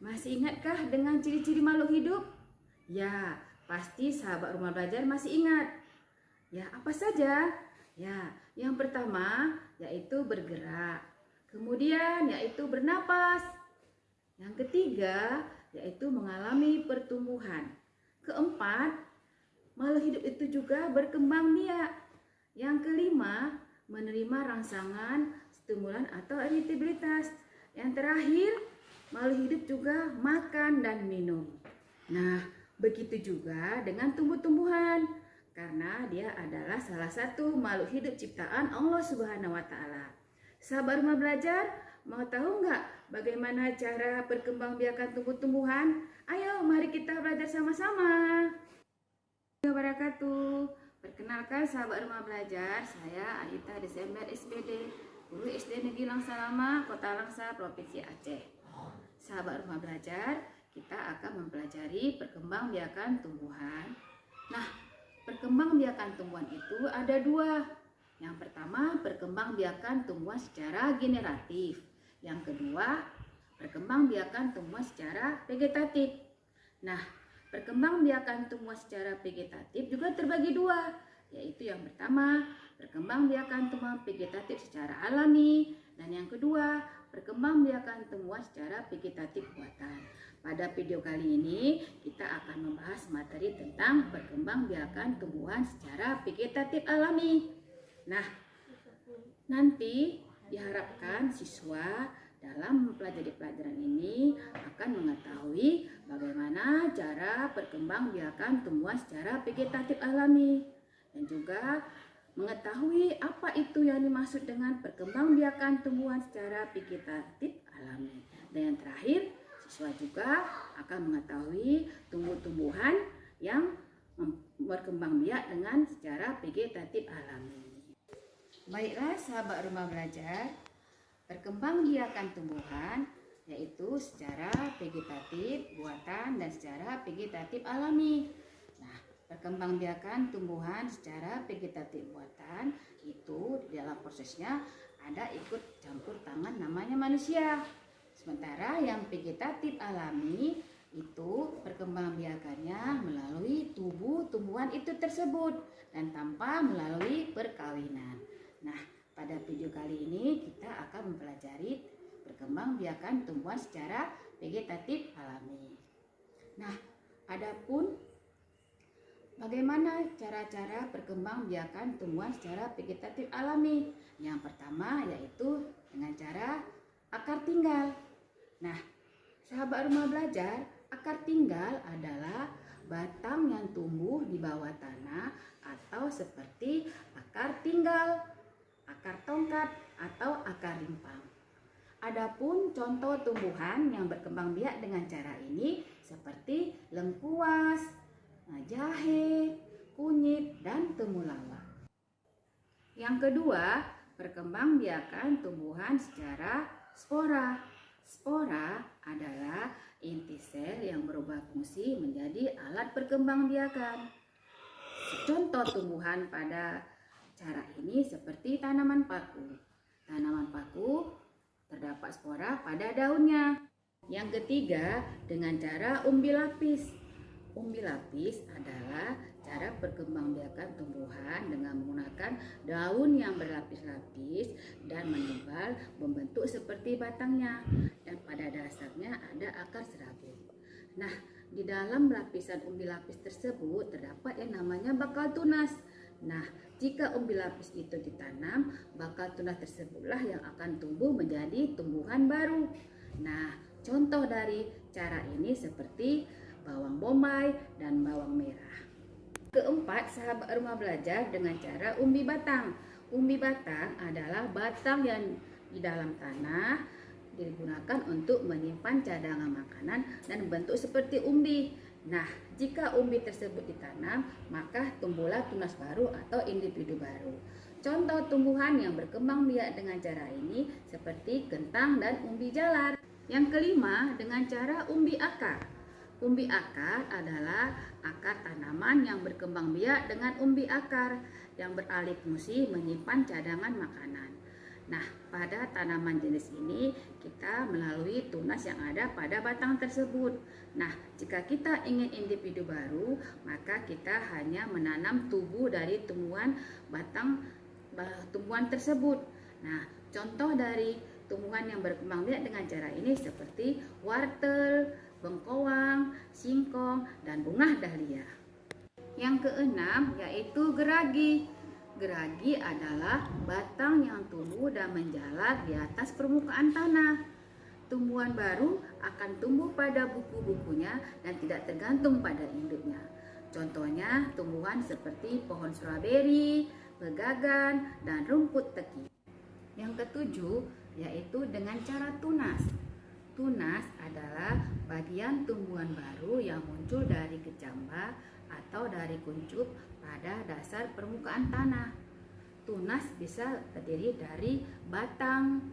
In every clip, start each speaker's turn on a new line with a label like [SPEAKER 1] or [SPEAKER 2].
[SPEAKER 1] Masih ingatkah dengan ciri-ciri makhluk hidup? Ya, pasti sahabat rumah belajar masih ingat. Ya, apa saja? Ya, yang pertama yaitu bergerak. Kemudian yaitu bernapas. Yang ketiga yaitu mengalami pertumbuhan. Keempat, makhluk hidup itu juga berkembang biak. Yang kelima, menerima rangsangan, stimulan atau iritabilitas. Yang terakhir, makhluk hidup juga makan dan minum. Nah, begitu juga dengan tumbuh-tumbuhan, karena dia adalah salah satu makhluk hidup ciptaan Allah Subhanahu wa Ta'ala. Sahabat rumah belajar, mau tahu nggak bagaimana cara perkembangbiakan tumbuh-tumbuhan? Ayo, mari kita belajar sama-sama. Wabarakatuh. Perkenalkan sahabat rumah belajar, saya Anita Desember SPD, guru SD Negeri Langsa Lama, Kota Langsa, Provinsi Aceh. Sahabat rumah belajar, kita akan mempelajari perkembangbiakan tumbuhan. Nah, perkembangbiakan tumbuhan itu ada dua. Yang pertama, perkembangbiakan tumbuhan secara generatif. Yang kedua, perkembangbiakan tumbuhan secara vegetatif. Nah, perkembangbiakan tumbuhan secara vegetatif juga terbagi dua, yaitu yang pertama, perkembangbiakan tumbuhan vegetatif secara alami, dan yang kedua, perkembangbiakan tumbuhan secara vegetatif buatan. Pada video kali ini, kita akan membahas materi tentang perkembangbiakan tumbuhan secara vegetatif alami. Nah, nanti diharapkan siswa dalam mempelajari pelajaran ini akan mengetahui bagaimana cara perkembangbiakan tumbuhan secara vegetatif alami dan juga mengetahui apa itu yang dimaksud dengan perkembangbiakan tumbuhan secara vegetatif alami. Dan yang terakhir, siswa juga akan mengetahui tumbuh-tumbuhan yang berkembang biak dengan secara vegetatif alami. Baiklah sahabat rumah belajar, perkembangbiakan tumbuhan yaitu secara vegetatif buatan dan secara vegetatif alami. Nah, perkembangbiakan tumbuhan secara vegetatif buatan itu di dalam prosesnya ada ikut campur tangan namanya manusia. Sementara yang vegetatif alami itu perkembangbiakannya melalui tubuh tumbuhan itu tersebut dan tanpa melalui perkawinan. Nah, pada video kali ini kita akan mempelajari perkembangbiakan tumbuhan secara vegetatif alami. Nah, adapun bagaimana cara-cara perkembangbiakan tumbuhan secara vegetatif alami? Yang pertama yaitu dengan cara akar tinggal. Nah, sahabat rumah belajar, akar tinggal adalah batang yang tumbuh di bawah tanah atau seperti akar tinggal, akar tongkat, atau akar rimpang. Adapun contoh tumbuhan yang berkembang biak dengan cara ini seperti lengkuas, jahe, kunyit, dan temulawak. Yang kedua, perkembangbiakan tumbuhan secara spora. Spora adalah inti sel yang berubah fungsi menjadi alat perkembangbiakan. Contoh tumbuhan pada cara ini seperti tanaman paku. Tanaman paku terdapat spora pada daunnya. Yang ketiga, dengan cara umbi lapis. Umbi lapis adalah cara perkembangbiakan tumbuhan dengan menggunakan daun yang berlapis-lapis dan menebal membentuk seperti batangnya, dan pada dasarnya ada akar serabut. Nah, di dalam lapisan umbi lapis tersebut terdapat yang namanya bakal tunas. Nah, jika umbi lapis itu ditanam, bakal tunas tersebutlah yang akan tumbuh menjadi tumbuhan baru. Nah, contoh dari cara ini seperti bawang bombay dan bawang merah. Keempat, sahabat rumah belajar dengan cara umbi batang. Umbi batang adalah batang yang di dalam tanah digunakan untuk menyimpan cadangan makanan dan bentuk seperti umbi. Nah, jika umbi tersebut ditanam, maka tumbuhlah tunas baru atau individu baru. Contoh tumbuhan yang berkembang biak dengan cara ini seperti kentang dan umbi jalar. Yang kelima, dengan cara umbi akar. Umbi akar adalah akar tanaman yang berkembang biak dengan umbi akar yang beralih fungsi menyimpan cadangan makanan. Nah, pada tanaman jenis ini kita melalui tunas yang ada pada batang tersebut. Nah, jika kita ingin individu baru, maka kita hanya menanam tubuh dari tumbuhan tumbuhan tersebut. Nah, contoh dari tumbuhan yang berkembang biak dengan cara ini seperti wortel, bengkoang, singkong, dan bunga dahlia. Yang keenam yaitu geragi. Geragi adalah batang yang tumbuh dan menjalar di atas permukaan tanah. Tumbuhan baru akan tumbuh pada buku-bukunya dan tidak tergantung pada induknya. Contohnya tumbuhan seperti pohon strawberry, pegagan, dan rumput teki. Yang ketujuh yaitu dengan cara tunas. Tunas adalah bagian tumbuhan baru yang muncul dari kecambah atau dari kuncup pada dasar permukaan tanah. Tunas bisa terdiri dari batang,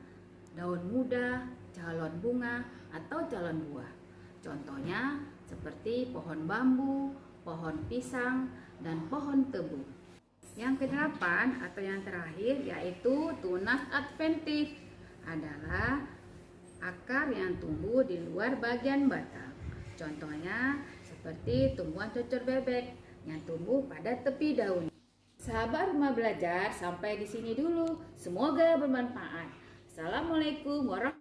[SPEAKER 1] daun muda, calon bunga, atau calon buah. Contohnya seperti pohon bambu, pohon pisang, dan pohon tebu. Yang kedelapan atau yang terakhir yaitu tunas adventif adalah akar yang tumbuh di luar bagian batang. Contohnya seperti tumbuhan cocor bebek yang tumbuh pada tepi daun. Sahabat Rumah Belajar, sampai di sini dulu. Semoga bermanfaat. Assalamualaikum warahmatullahi wabarakatuh.